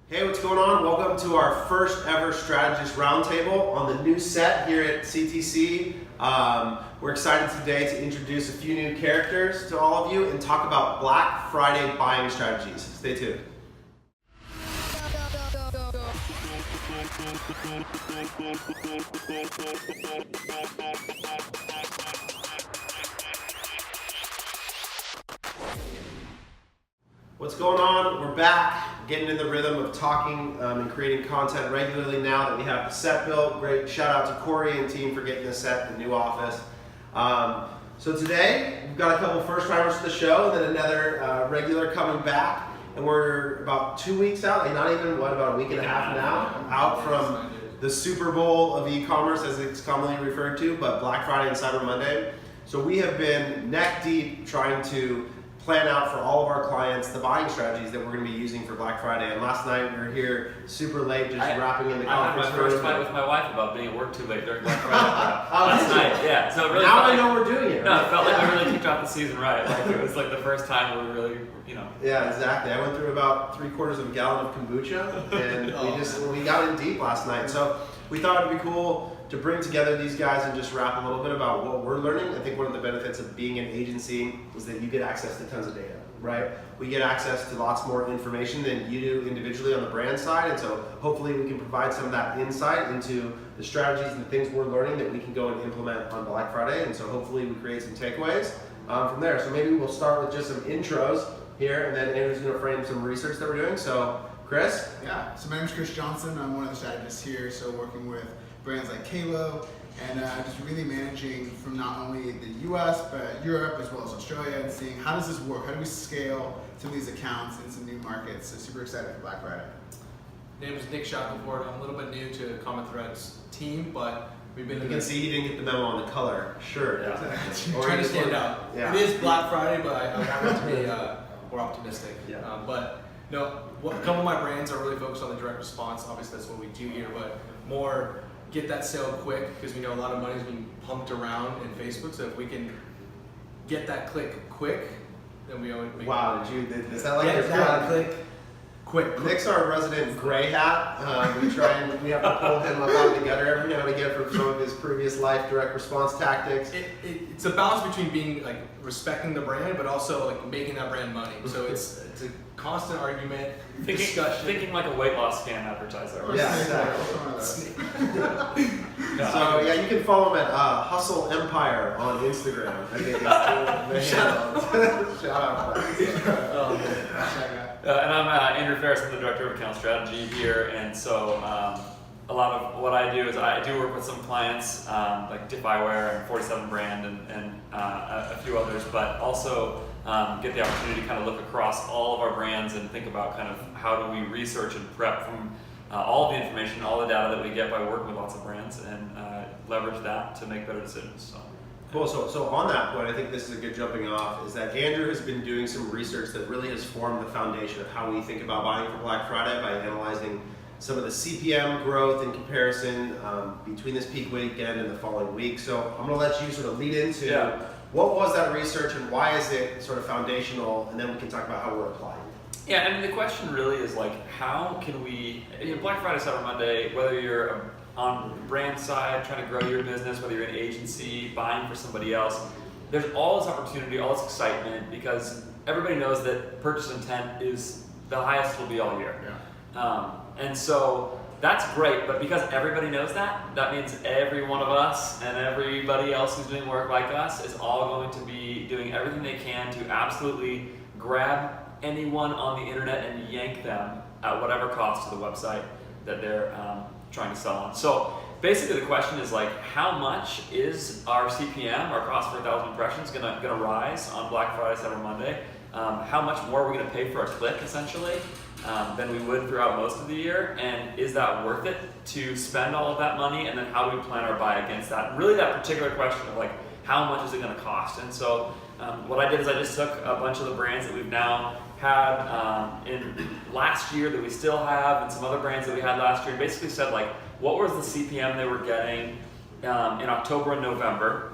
Hey, what's going on? Welcome to our first ever Strategist Roundtable on the new set here at CTC. We're excited today to introduce a few new characters to all of you and talk about Black Friday buying strategies. Stay tuned. What's going on? We're back, getting in the rhythm of talking and creating content regularly now that we have the set built. Great shout out to Corey and team for getting this set, the new office. So today, we've got a couple first timers to the show, and then another regular coming back. And we're about 2 weeks out, not even, about a week and a half now, out from the Super Bowl of e-commerce, as it's commonly referred to, but Black Friday and Cyber Monday. So we have been neck deep trying to plan out for all of our clients the buying strategies that we're going to be using for Black Friday. And last night we were here super late, just wrapping in the conference room. I had my first fight with my wife about being at work too late during Black Friday last night. Yeah, so it really now I know we're doing it. No, it felt like we really kicked off the season right. Like it was like the first time we really, Yeah, exactly. I went through about 3/4 of a gallon of kombucha, and we got in deep last night. So we thought it'd be cool to bring together these guys and just rap a little bit about what we're learning. I think one of the benefits of being an agency is that you get access to tons of data, right? We get access to lots more information than you do individually on the brand side, and so hopefully we can provide some of that insight into the strategies and the things we're learning that we can go and implement on Black Friday, and so hopefully we create some takeaways from there. So maybe we'll start with just some intros here, and then Andrew's going to frame some research that we're doing. So Chris? Yeah, so my name is Chris Johnson. I'm one of the strategists here, so working with brands like Kalo, and just really managing from not only the US, but Europe as well as Australia, and seeing how does this work? How do we scale some of these accounts in some new markets? So super excited for Black Friday. My name is Nick Shackelford. I'm a little bit new to Common Threads team, but we've been. You can see he didn't get the memo on the color shirt. Yeah. Trying to stand out. Yeah. It is Black Friday, but I want to be more optimistic. Yeah. But no, a couple of my brands are really focused on the direct response. Obviously, that's what we do here, but more get that sale quick, because we know a lot of money is being pumped around in Facebook. So if we can get that click quick, then we always make Wow, is that like get that click quick? Nick's our resident gray hat. We have to pull him up out of the gutter every now and again from some of his previous life direct response tactics. It's a balance between being like respecting the brand, but also like making that brand money. So it's a constant argument, discussion. Thinking like a weight loss scam advertiser. Yeah, exactly. So yeah, you can follow him at Hustle Empire on Instagram. I think it's Shout out. And I'm Andrew Ferris. I'm the Director of Account Strategy here, and so a lot of what I do is I do work with some clients like Dip Eyewear and 47 Brand and a few others, but also get the opportunity to kind of look across all of our brands and think about kind of how do we research and prep from all of the information, all the data that we get by working with lots of brands, and leverage that to make better decisions. So. Cool. So on that point, I think this is a good jumping off, is that Andrew has been doing some research that really has formed the foundation of how we think about buying for Black Friday by analyzing some of the CPM growth in comparison between this peak weekend and the following week. So I'm going to let you sort of lead into what was that research and why is it sort of foundational, and then we can talk about how we're applying it. Yeah, I mean the question really is like, how can we, Black Friday, Cyber Monday, whether you're on the brand side, trying to grow your business, whether you're an agency, buying for somebody else, there's all this opportunity, all this excitement, because everybody knows that purchase intent is the highest it'll be all year. Yeah. And so that's great, but because everybody knows that, that means every one of us and everybody else who's doing work like us is all going to be doing everything they can to absolutely grab anyone on the internet and yank them at whatever cost to the website that they're trying to sell on. So basically the question is like, how much is our CPM, our cost per 1,000 impressions, gonna rise on Black Friday, Cyber Monday? How much more are we gonna pay for a click essentially than we would throughout most of the year? And is that worth it to spend all of that money? And then how do we plan our buy against that? And really that particular question of like, how much is it gonna cost? And so what I did is I just took a bunch of the brands that we've now had in last year that we still have, and some other brands that we had last year, and basically said like, what was the CPM they were getting in October and November,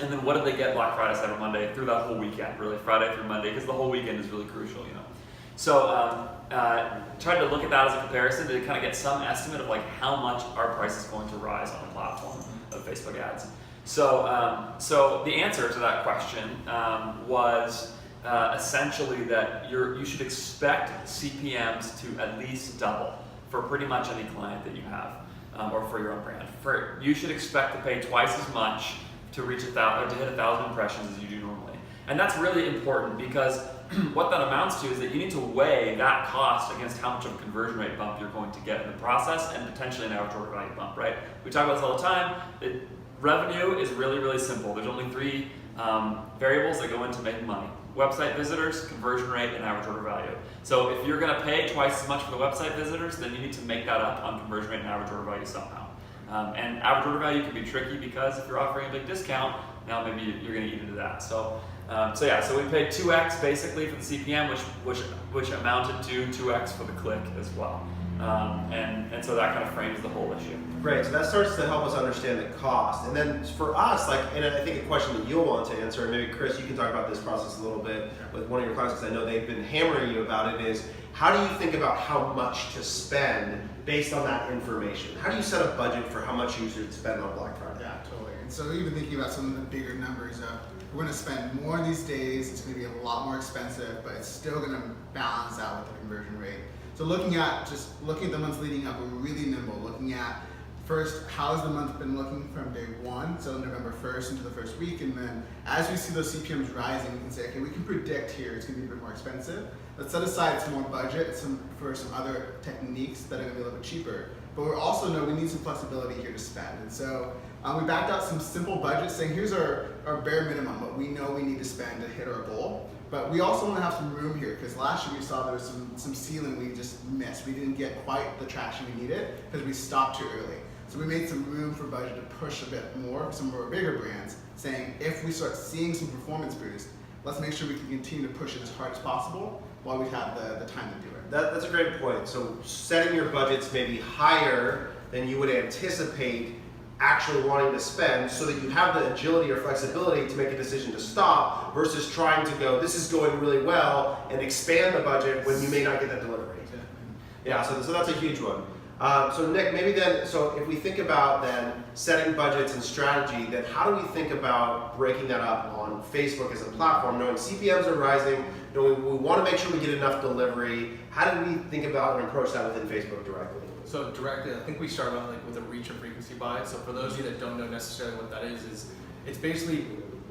and then what did they get Black Friday, Cyber Monday through that whole weekend, really Friday through Monday, because the whole weekend is really crucial, So tried to look at that as a comparison to kind of get some estimate of like how much our price is going to rise on the platform of Facebook ads. So the answer to that question was essentially that you should expect CPMs to at least double for pretty much any client that you have, or for your own brand. You should expect to pay twice as much to reach 1,000 or to hit 1,000 impressions as you do normally. And that's really important because what that amounts to is that you need to weigh that cost against how much of a conversion rate bump you're going to get in the process and potentially an average order value bump, right? We talk about this all the time. Revenue is really, really simple. There's only three variables that go into making money: website visitors, conversion rate, and average order value. So if you're going to pay twice as much for the website visitors, then you need to make that up on conversion rate and average order value somehow. And average order value can be tricky because if you're offering a big discount, now maybe you're going to eat into that. So we paid 2x basically for the CPM, which amounted to 2x for the click as well. And so that kind of frames the whole issue. Great, so that starts to help us understand the cost. And then for us, and I think a question that you'll want to answer, and maybe Chris, you can talk about this process a little bit with one of your clients, because I know they've been hammering you about it, is how do you think about how much to spend based on that information? How do you set a budget for how much you should spend on Black Friday? Yeah, totally. And so even thinking about some of the bigger numbers, we're going to spend more these days, it's going to be a lot more expensive, but it's still going to balance out with the conversion rate. So looking at the months leading up, we're really nimble. Looking at first, how's the month been looking from day one, so November 1st into the first week, and then as we see those CPMs rising, we can say, okay, we can predict here it's going to be a bit more expensive. Let's set aside some more budget for some other techniques that are going to be a little bit cheaper. But we also know we need some flexibility here to spend. And so we backed out some simple budgets saying here's our bare minimum, what we know we need to spend to hit our goal. But we also want to have some room here because last year we saw there was some ceiling we just missed. We didn't get quite the traction we needed because we stopped too early. So we made some room for budget to push a bit more for some of our bigger brands, saying if we start seeing some performance boost, let's make sure we can continue to push it as hard as possible while we have the time to do it. That's a great point. So setting your budgets maybe higher than you would anticipate actually wanting to spend so that you have the agility or flexibility to make a decision to stop versus trying to go, this is going really well, and expand the budget when you may not get that delivery. Yeah, so that's a huge one. So Nick, maybe then, so if we think about then setting budgets and strategy, then how do we think about breaking that up on Facebook as a platform, knowing CPMs are rising, knowing we want to make sure we get enough delivery? How do we think about and approach that within Facebook directly? So directly, I think we start out with a reach and frequency buy. So for those of you that don't know necessarily what that is it's basically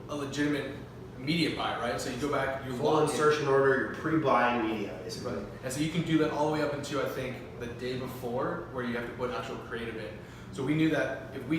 a legitimate media buy, right? So you go back, you full insertion order, you're pre-buying media, basically. Right. And so you can do that all the way up into, I think, the day before, where you have to put actual creative in. So we knew that if we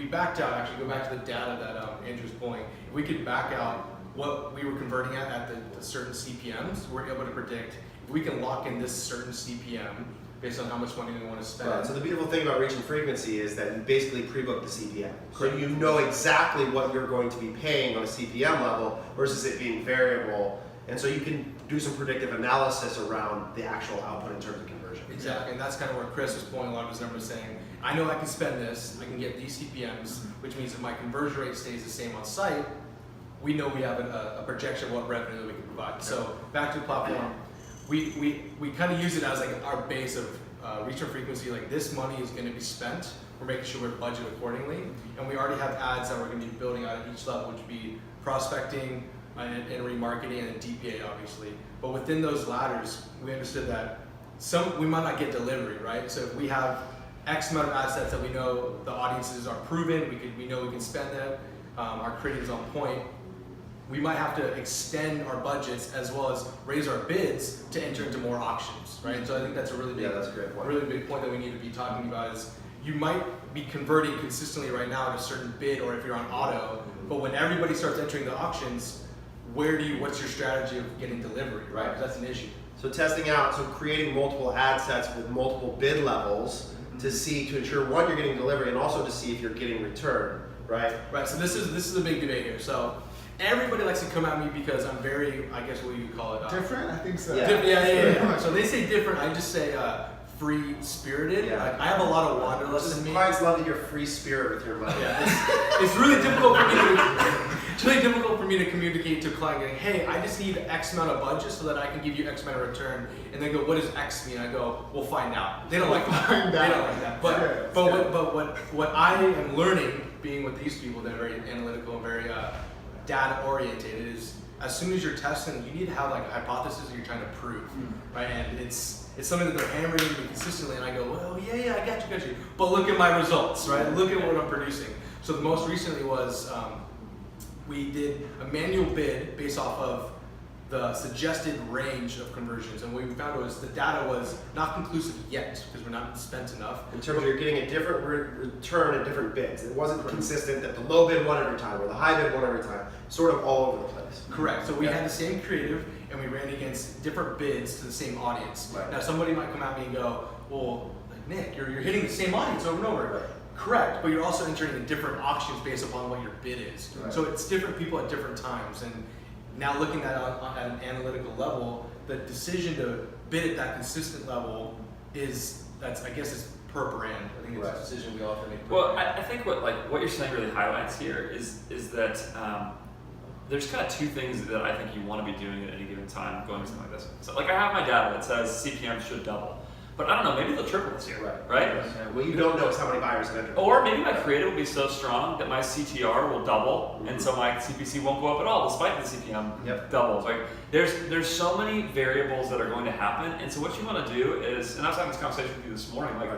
backed out, actually go back to the data that Andrew's pulling, if we could back out what we were converting at the certain CPMs, we're able to predict if we can lock in this certain CPM based on how much money we want to spend. Right. So the beautiful thing about reach and frequency is that you basically pre-book the CPM. So you know exactly what you're going to be paying on a CPM level versus it being variable. And so you can do some predictive analysis around the actual output in terms of conversion. Exactly, and that's kind of where Chris was pulling a lot of his numbers saying, I know I can spend this, I can get these CPMs, which means if my conversion rate stays the same on site, we know we have a projection of what revenue that we can provide. So back to the platform, we kind of use it as like our base of reach or frequency, like this money is going to be spent, we're making sure we're budgeted accordingly, and we already have ads that we're going to be building out at each level, which would be prospecting and remarketing and DPA obviously. But within those ladders, we understood that we might not get delivery, right? So if we have X amount of ad sets that we know the audiences are proven, we know we can spend them, our creative is on point, we might have to extend our budgets as well as raise our bids to enter into more auctions, right? So I think that's a really big, that's a great point. Really big point that we need to be talking about is you might be converting consistently right now at a certain bid or if you're on auto, but when everybody starts entering the auctions, what's your strategy of getting delivery, right? Because that's an issue. So testing out, creating multiple ad sets with multiple bid levels to ensure one, you're getting delivery and also to see if you're getting return, right? Right, so this is a big debate here. So everybody likes to come at me because I'm very, I guess what you would call it. Different? I think so. Yeah. So they say different, I just say free-spirited. Yeah. Like, I have a lot of wanderlust in me. Clients love that you're free spirit with your money. Yeah, it's really difficult for me to it's really difficult for me to communicate to a client going, hey, I just need X amount of budget so that I can give you X amount of return. And they go, what does X mean? I go, we'll find out. They don't like that. They don't like that. But what I am learning, being with these people that are very analytical and very data oriented, is as soon as you're testing, you need to have like a hypothesis that you're trying to prove, right? And it's something that they're hammering me consistently, and I go, well, yeah, I got you. But look at my results, right? Look at what I'm producing. So the most recently was we did a manual bid based off of the suggested range of conversions, and what we found was the data was not conclusive yet because we're not spent enough. In terms of you're getting a different return at different bids. It wasn't consistent that the low bid won every time or the high bid won every time. Sort of all over the place. Correct. So we had the same creative and we ran against different bids to the same audience. Right. Now somebody might come at me and go, well, like Nick, you're hitting the same audience over and over. Right. Correct, but you're also entering in different auctions based upon what your bid is. Right. So it's different people at different times. And now looking at it at an analytical level, the decision to bid at that consistent level I guess it's per brand. I think it's a decision we all have to make. Well, I think what you're saying really highlights here is that there's kind of two things that I think you want to be doing at any given time going something like this. So like I have my data that says CPM should double. But I don't know, maybe they'll triple this year, right? Yeah. What you don't know is how many buyers have entered. Or maybe my creative will be so strong that my CTR will double, and so my CPC won't go up at all, despite the CPM doubles. Like there's so many variables that are going to happen, and so what you want to do is, and I was having this conversation with you this morning, like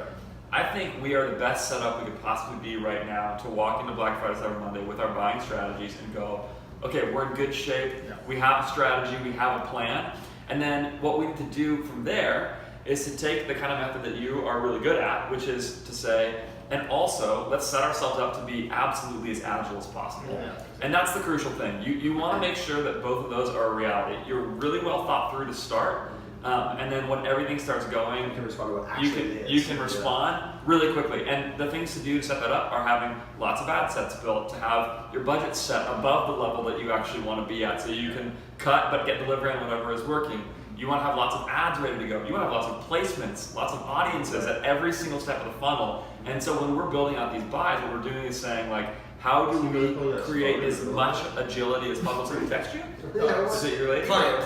I think we are the best setup we could possibly be right now to walk into Black Friday, Cyber Monday with our buying strategies and go, okay, we're in good shape, we have a strategy, we have a plan, and then what we need to do from there is to take the kind of method that you are really good at, which is to say, and also let's set ourselves up to be absolutely as agile as possible. Yeah. And that's the crucial thing. You want to make sure that both of those are a reality. You're really well thought through to start, and then when everything starts going, you can respond to what you can respond really quickly. And the things to do to set that up are having lots of ad sets built, to have your budget set above the level that you actually want to be at, so you can cut but get delivery on whatever is working. You want to have lots of ads ready to go. You want to have lots of placements, lots of audiences at every single step of the funnel. And so when we're building out these buys, what we're doing is saying, like, how do we create as much agility as possible? So we text you? Is it your lady? Client.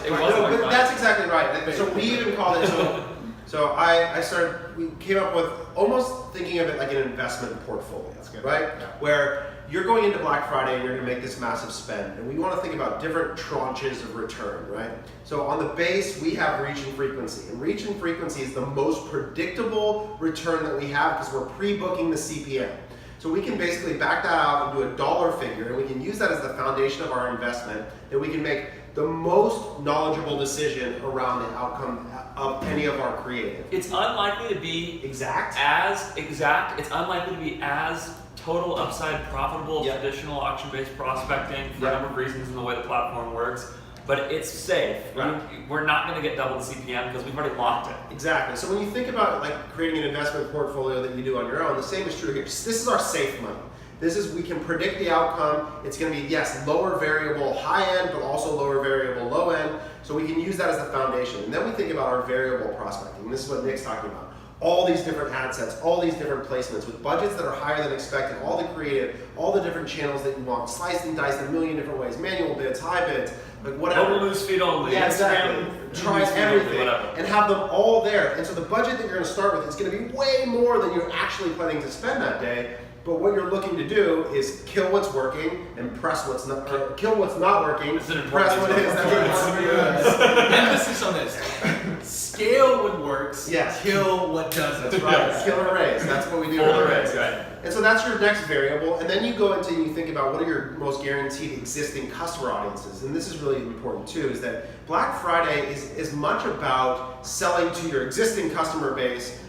It wasn't but that's exactly right. So we even call it, so we came up with almost thinking of it like an investment portfolio, right? Yeah. Where you're going into Black Friday and you're going to make this massive spend, and we want to think about different tranches of return, right? So on the base, we have reach and frequency, and reach and frequency is the most predictable return that we have because we're pre-booking the CPM. So we can basically back that out into a dollar figure, and we can use that as the foundation of our investment, that we can make the most knowledgeable decision around the outcome of any of our creative. It's unlikely to be exact. It's unlikely to be as total upside profitable traditional auction-based prospecting for a number of reasons in the way the platform works. But it's safe. Right. We're not going to get double the CPM because we've already locked it. Exactly. So when you think about like creating an investment portfolio that you do on your own, the same is true here. This is our safe money. We can predict the outcome. It's going to be, yes, lower variable high end, but also lower variable low end. So we can use that as the foundation. And then we think about our variable prospecting. And this is what Nick's talking about. All these different ad sets, all these different placements with budgets that are higher than expected, all the creative, all the different channels that you want, sliced and diced in a million different ways, manual bids, high bids, like whatever. Mobile newsfeed only. Yeah, exactly. Try everything and have them all there. And so the budget that you're going to start with is going to be way more than you're actually planning to spend that day. But what you're looking to do is kill what's working and press what's not. Kill what's not working. Press what is. Emphasis on this. Scale what works. Yes. Kill what doesn't. That's right. Kill or raise. That's what we do. Full raise, right. And so that's your next variable. And then you go into and you think about what are your most guaranteed existing customer audiences. And this is really important too, is that Black Friday is as much about selling to your existing customer base,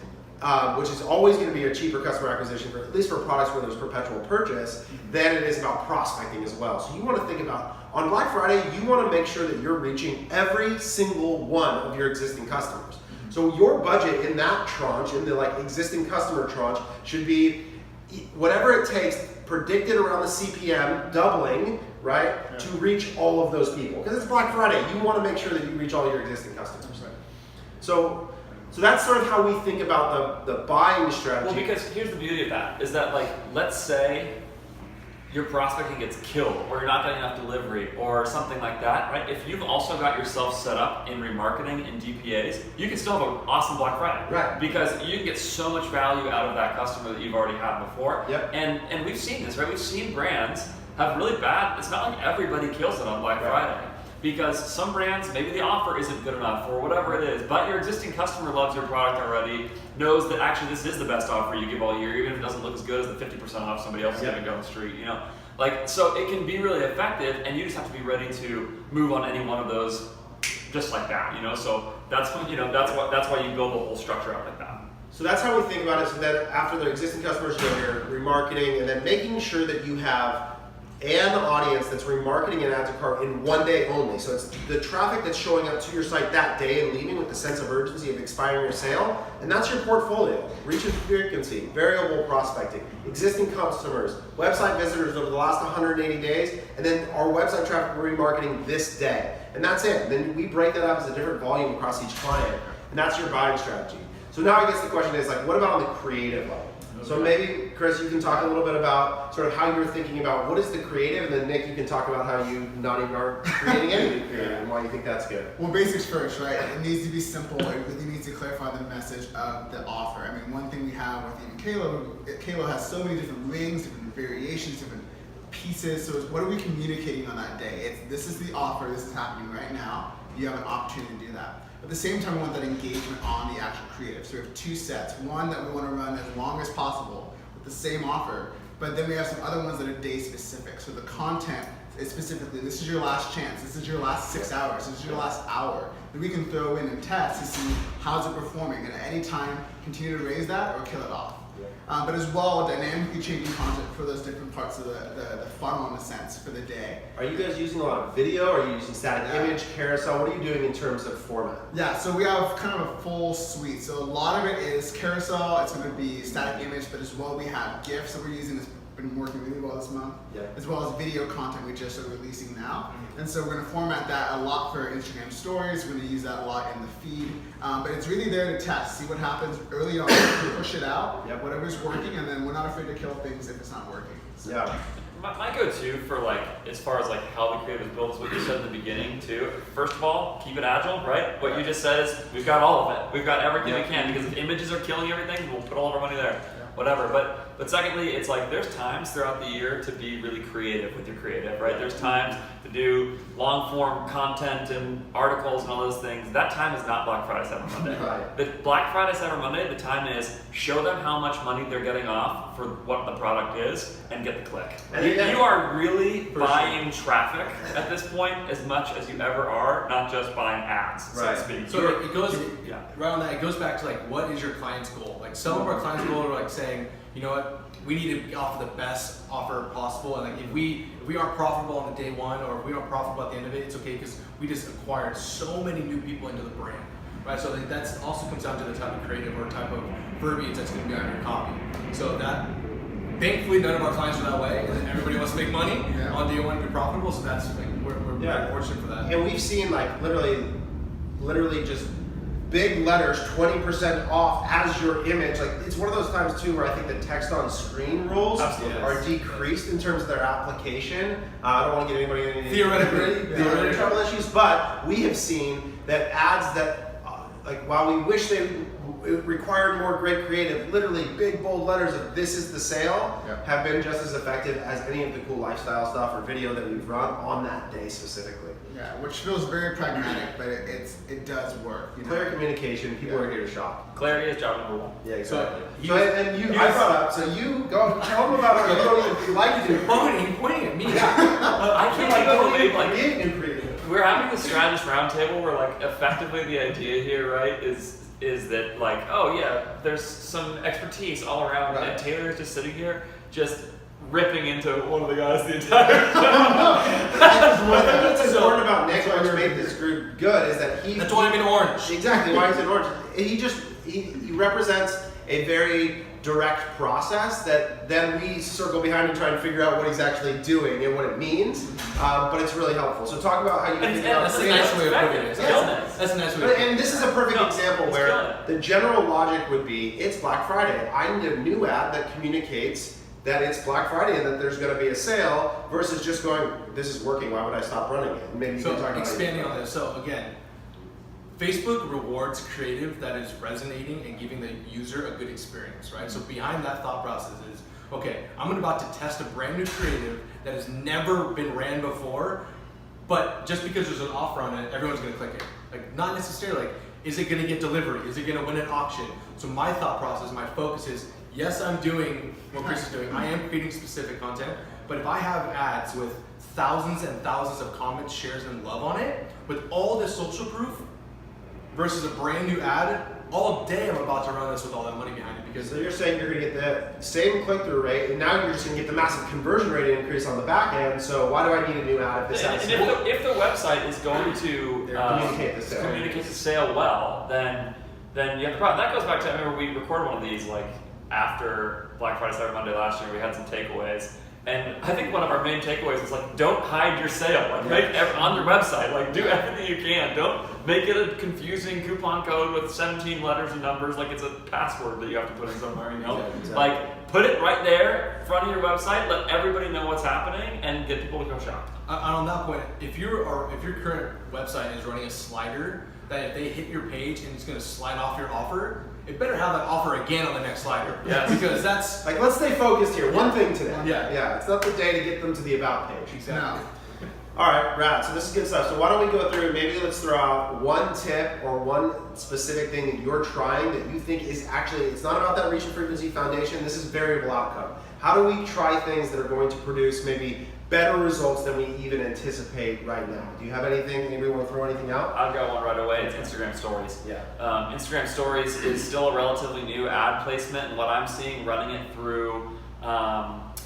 which is always going to be a cheaper customer acquisition, for at least for products where there's perpetual purchase, than it is about prospecting as well. So you want to think about, on Black Friday, you want to make sure that you're reaching every single one of your existing customers. So your budget in that tranche, in the like existing customer tranche, should be whatever it takes, predicted around the CPM doubling, right, to reach all of those people. Because it's Black Friday, you want to make sure that you reach all your existing customers. Right. So that's sort of how we think about the buying strategy. Well, because here's the beauty of that, is that like, let's say your prospecting gets killed, or you're not getting enough delivery, or something like that, right? If you've also got yourself set up in remarketing and DPAs, you can still have an awesome Black Friday. Right. Because you can get so much value out of that customer that you've already had before. Yep. And we've seen this, right? We've seen brands have really bad, it's not like everybody kills it on Black Friday. Because some brands, maybe the offer isn't good enough or whatever it is, but your existing customer loves your product already, knows that actually this is the best offer you give all year, even if it doesn't look as good as the 50% off somebody else is giving down the street, you know? Like, so it can be really effective, and you just have to be ready to move on any one of those just like that, you know? So that's when, that's why you build the whole structure out like that. So that's how we think about it. So that after the existing customers go here, remarketing, and then making sure that you have an audience that's remarketing and add to cart in one day only. So it's the traffic that's showing up to your site that day and leaving with the sense of urgency of expiring your sale, and that's your portfolio. Reach and frequency, variable prospecting, existing customers, website visitors over the last 180 days, and then our website traffic we're remarketing this day. And that's it. Then we break that up as a different volume across each client, and that's your buying strategy. So now I guess the question is, like, what about on the creative level? So maybe, Chris, you can talk a little bit about sort of how you're thinking about what is the creative, and then Nick, you can talk about how you not even are creating any creative and why you think that's good. Well, basics first, right? It needs to be simple. It really needs to clarify the message of the offer. I mean, one thing we have with even Kalo has so many different rings, different variations, different pieces. So what are we communicating on that day? It's this is the offer, this is happening right now. You have an opportunity to do that. At the same time, we want that engagement on the actual creative. So we have two sets. One that we want to run as long as possible with the same offer, but then we have some other ones that are day specific. So the content is specifically, this is your last chance, this is your last 6 hours, this is your last hour, that we can throw in and test to see how's it performing, and at any time, continue to raise that or kill it off. But as well, dynamically changing content for those different parts of the funnel, in a sense, for the day. Are you guys using a lot of video? Are you using static image, carousel? What are you doing in terms of format? Yeah, so we have kind of a full suite. So a lot of it is carousel, it's going to be static image, but as well we have GIFs that we're using that's been working really well this month, as well as video content we just are releasing now. And so we're going to format that a lot for Instagram stories, we're going to use that a lot in the feed, but it's really there to test, see what happens early on, push it out, whatever's working, and then we're not afraid to kill things if it's not working. So. My go-to for like, as far as like how the creative is built is what you said in the beginning too. First of all, keep it agile, right? What you just said is, we've got all of it. We've got everything we can, because if images are killing everything, we'll put all of our money there. Whatever, but secondly, it's like there's times throughout the year to be really creative with your creative, right? There's times to do long form content and articles and all those things. That time is not Black Friday, Cyber Monday. Right. The Black Friday, Cyber Monday, the time is show them how much money they're getting off for what the product is and get the click. And You are really buying traffic at this point as much as you ever are, not just buying ads, so to speak. So it goes right on that. It goes back to like, what is your client's goal? Like some of our clients' goal are like saying, you know what, we need to offer the best offer possible, and like if we aren't profitable on the day one, or if we aren't profitable at the end of it, it's okay because we just acquired so many new people into the brand, right? So like that's also comes down to the type of creative or type of verbiage that's going to be on your copy. So that, thankfully, none of our clients are that way, and everybody wants to make money on day one to be profitable. So that's like we're very fortunate for that. And we've seen like literally just big letters, 20% off as your image. Like it's one of those times too where I think the text on screen rules are decreased in terms of their application. I don't want to get anybody in any theoretical trouble issues, but we have seen that ads that, like while we wish they required more great creative, literally big bold letters of "this is the sale" have been just as effective as any of the cool lifestyle stuff or video that we've run on that day specifically. Yeah, which feels very pragmatic, but it does work. You know? Clear communication. People are here to shop. Clarity is job number one. Yeah, exactly. So I brought up. So you go tell them about how you don't even like to do. Pointing at me. I can't believe like being creative. we're having the Strategist Roundtable where like effectively the idea here, right, is that like, oh yeah, there's some expertise all around, and Taylor is just sitting here just ripping into one of the guys the entire time. One thing that's important about Nick, which made this group good, is that he. That's why I'm in orange. Exactly why he's in orange. He represents a very direct process that then we circle behind and try and figure out what he's actually doing and what it means. But it's really helpful. So talk about how you think about that's a nice way of putting it. That's a nice way of putting it. And this is a perfect example where the general logic would be, it's Black Friday. I need a new ad that communicates that it's Black Friday and that there's going to be a sale versus just going, this is working, why would I stop running it? And maybe you can talk So about expanding on this, so again, Facebook rewards creative that is resonating and giving the user a good experience, right? So behind that thought process is, okay, I'm about to test a brand new creative that has never been ran before, but just because there's an offer on it, everyone's gonna click it. Like, not necessarily, like, is it gonna get delivery? Is it gonna win an auction? So my thought process, my focus is, yes, I'm doing what Chris is doing. I am creating specific content, but if I have ads with thousands and thousands of comments, shares, and love on it, with all this social proof, versus a brand new ad, all day I'm about to run this with all that money behind it because So you're saying you're going to get the same click-through rate, and now you're just going to get the massive conversion rate increase on the back end. So why do I need a new ad if this And has if the website is going to communicate the sale well, then you have the problem. That goes back to, I remember we recorded one of these like after Black Friday, Cyber Monday last year. We had some takeaways. And I think one of our main takeaways is like, don't hide your sale. Like, make on your website. Like, do everything you can. Don't make it a confusing coupon code with 17 letters and numbers. Like it's a password that you have to put in somewhere. You know, Exactly. like put it right there, in front of your website. Let everybody know what's happening, and get people to go shop. on that point, if your current website is running a slider that if they hit your page and it's going to slide off your offer, it better have that offer again on the next slider. Yes. Because that's Like, let's stay focused here. One thing today. Yeah. It's not the day to get them to the about page. exactly. All right, rad. So this is good stuff. So why don't we go through and maybe let's throw out one tip or one specific thing that you're trying that you think is actually, it's not about that reach and frequency foundation. This is variable outcome. How do we try things that are going to produce maybe better results than we even anticipate right now? Do you have anything? Anybody want to throw anything out? I've got one right away. It's Instagram Stories. Yeah. Instagram Stories is still a relatively new ad placement, and what I'm seeing running it through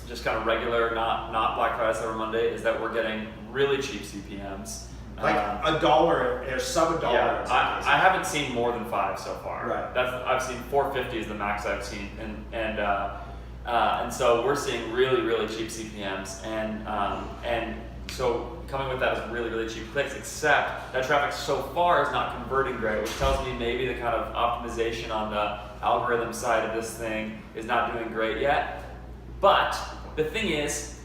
just kind of regular, not Black Friday, Cyber Monday, is that we're getting really cheap CPMs. Like $1 or sub $1. Yeah, I haven't seen more than 5 so far. Right. I've seen 450 is the max I've seen, and so we're seeing really cheap CPMs, and so coming with that is really cheap clicks. Except that traffic so far is not converting great, which tells me maybe the kind of optimization on the algorithm side of this thing is not doing great yet. But the thing is,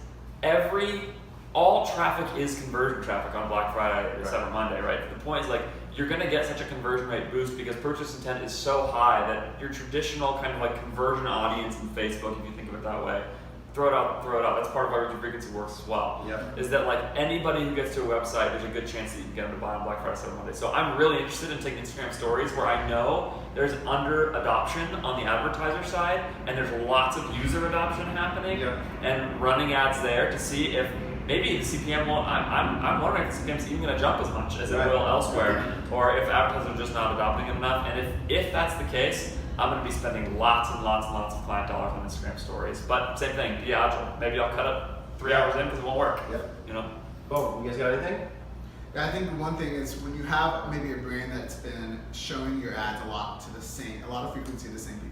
all traffic is conversion traffic on Black Friday or Cyber Monday, right? The point is like, you're gonna get such a conversion rate boost because purchase intent is so high that your traditional kind of like conversion audience in Facebook, if you think of it that way, throw it out. That's part of why reach and frequency works as well. Yep. Is that like anybody who gets to a website, there's a good chance that you can get them to buy on Black Friday, Cyber Monday. So I'm really interested in taking Instagram Stories where I know there's under adoption on the advertiser side and there's lots of user adoption happening, and running ads there to see if maybe the CPM won't. I'm wondering if the CPM is even going to jump as much as it will elsewhere, or if advertisers are just not adopting it enough. And if that's the case, I'm going to be spending lots and lots of client dollars on Instagram Stories. But same thing, be agile. Maybe I'll cut it 3 hours in because it won't work. You know. Boom. You guys got anything? Yeah, I think one thing is when you have maybe a brand that's been showing your ads a lot of frequency to the same people.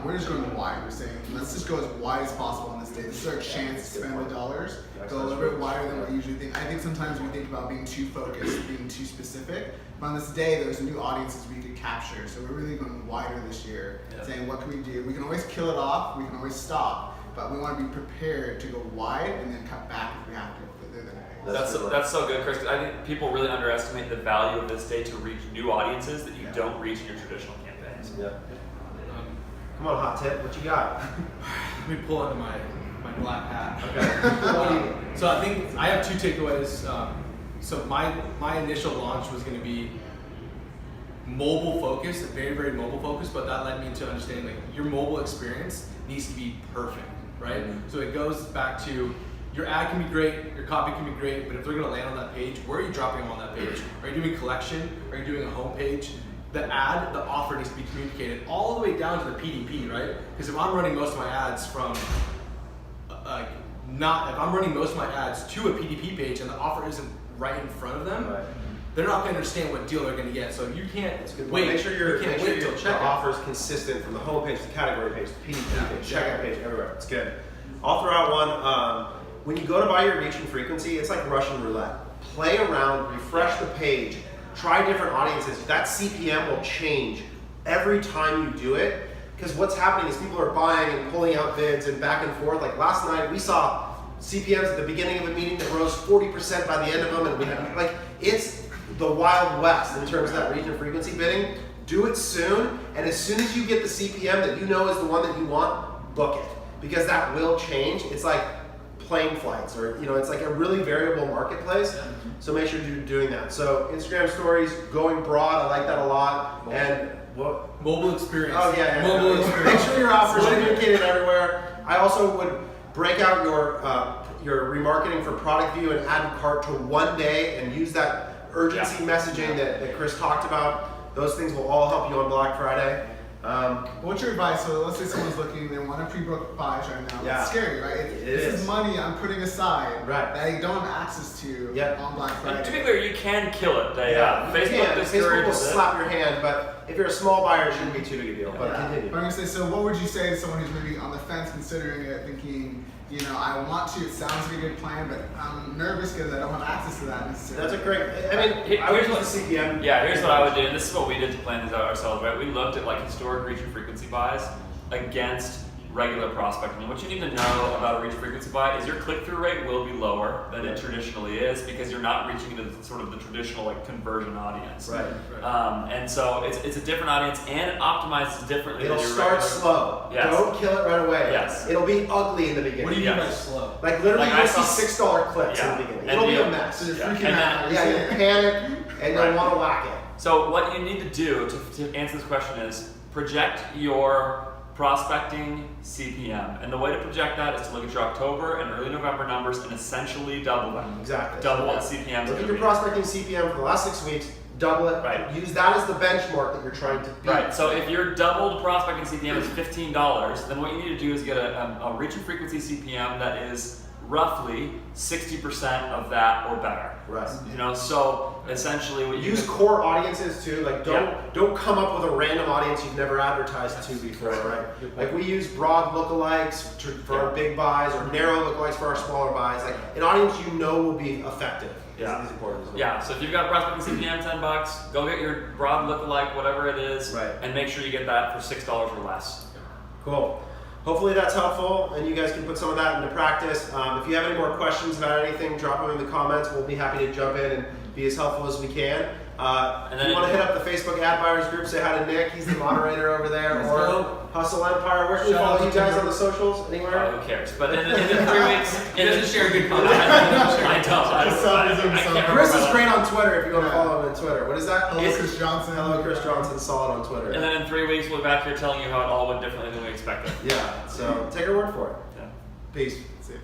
We're just going wide. We're saying let's just go as wide as possible on this day. This is our chance to spend the dollars. Go a little bit wider than we usually think. I think sometimes we think about being too focused, being too specific. But on this day, there's new audiences we could capture. So we're really going wider this year, saying what can we do? We can always kill it off. We can always stop. But we want to be prepared to go wide and then cut back if we have to. That's so good, Chris. I think people really underestimate the value of this day to reach new audiences that you don't reach in your traditional campaigns. Yeah. Come on, hot tip. What you got? Let me pull into my black hat. Okay. So I think I have 2 takeaways. So my initial launch was going to be mobile focused, very mobile focused, but that led me to understanding like your mobile experience needs to be perfect, right? So it goes back to your ad can be great, your copy can be great, but if they're going to land on that page, where are you dropping them on that page? Are you doing collection? Are you doing a home page? The ad, the offer needs to be communicated all the way down to the PDP, right? Because if I'm running most of my ads from, if I'm running most of my ads to a PDP page and the offer isn't right in front of them, they're not going to understand what deal they're going to get. So you can't wait. Make sure your checkout offer is consistent from the home page, the category page, the PDP page, checkout page, everywhere. It's good. I'll throw out one. When you go to buy your reach and frequency, it's like Russian roulette. Play around, refresh the page, try different audiences. That CPM will change every time you do it because what's happening is people are buying and pulling out bids and back and forth. Like last night, we saw CPMs at the beginning of a meeting that rose 40% by the end of them, and we had, like, it's the Wild West in terms of that region frequency bidding. Do it soon, and as soon as you get the CPM that you know is the one that you want, book it, because that will change. It's like plane flights, or it's like a really variable marketplace. So make sure you're doing that. So Instagram stories, going broad, I like that a lot. And what? Mobile experience. Oh yeah. Mobile experience. Make sure your offers are communicated everywhere. I also would break out your remarketing for product view and add to cart to one day, and use that urgency messaging that Chris talked about. Those things will all help you on Black Friday. What's your advice? So let's say someone's looking, they want to pre-book buys right now. Yeah. It's scary, right? This is money I'm putting aside that I don't have access to on Black Friday. And to be clear, you can kill it. Facebook will slap your hand, but if you're a small buyer, it shouldn't be too big a deal. But continue. But I'm gonna say, so what would you say to someone who's maybe on the fence, considering it, thinking, I want to, it sounds like a good plan, but I'm nervous because I don't have access to that necessarily. That's a great, I would use the CPM. Yeah, here's what I would do, and this is what we did to plan these out ourselves, right? We looked at like historic reach and frequency buys against regular prospecting. And what you need to know about a reach frequency buy is your click-through rate will be lower than it traditionally is, because you're not reaching the sort of the traditional like conversion audience. Right. And so it's a different audience, and it optimizes differently. It'll than your start regular. slow. Yes. Don't kill it right away. Yes. It'll be ugly in the beginning. What do you mean by slow? Like literally, Like you'll I saw see $6 clicks in the beginning. And It'll be you- a mess. So you're Yeah. freaking And out. Yeah, you'll panic and you'll want to whack it. So what you need to do to answer this question is project your prospecting CPM. And the way to project that is to look at your October and early November numbers and essentially double them. Exactly. Double what CPMs Look are at your doing. prospecting CPM for the last 6 weeks. Double it. Right. Use that as the benchmark that you're trying to beat. Right, so if your doubled prospecting CPM is $15, then what you need to do is get a reach and frequency CPM that is roughly 60% of that or better. Right. So essentially what you Use core audiences too. Like don't come up with a random audience you've never advertised to before, right? Like we use broad lookalikes for our big buys, or narrow lookalikes for our smaller buys. Like an audience you know will be effective. Yeah. Is important as well. Yeah, so if you've got a prospecting CPM $10, go get your broad lookalike, whatever it is, Right. and make sure you get that for $6 or less. Cool. Hopefully that's helpful, and you guys can put some of that into practice. If you have any more questions about anything, drop them in the comments. We'll be happy to jump in and be as helpful as we can. And If then you want to hit up the Facebook ad buyers group, say hi to Nick. He's the moderator over there. Let's Or go. Hustle Empire. Where can we Shout out follow you to guys Timber. on the socials? Anywhere? Who cares? But in 3 weeks, He doesn't share good content. I don't. I can't remember Chris my is last- great on Twitter if you want to Yeah. follow him on Twitter. What is that? Hello, Chris Johnson. Hello, Chris Johnson. Solid on Twitter. And then in 3 weeks, we'll be back here telling you how it all went differently than we expected. Yeah, so take our word for it. Yeah. Peace. See you.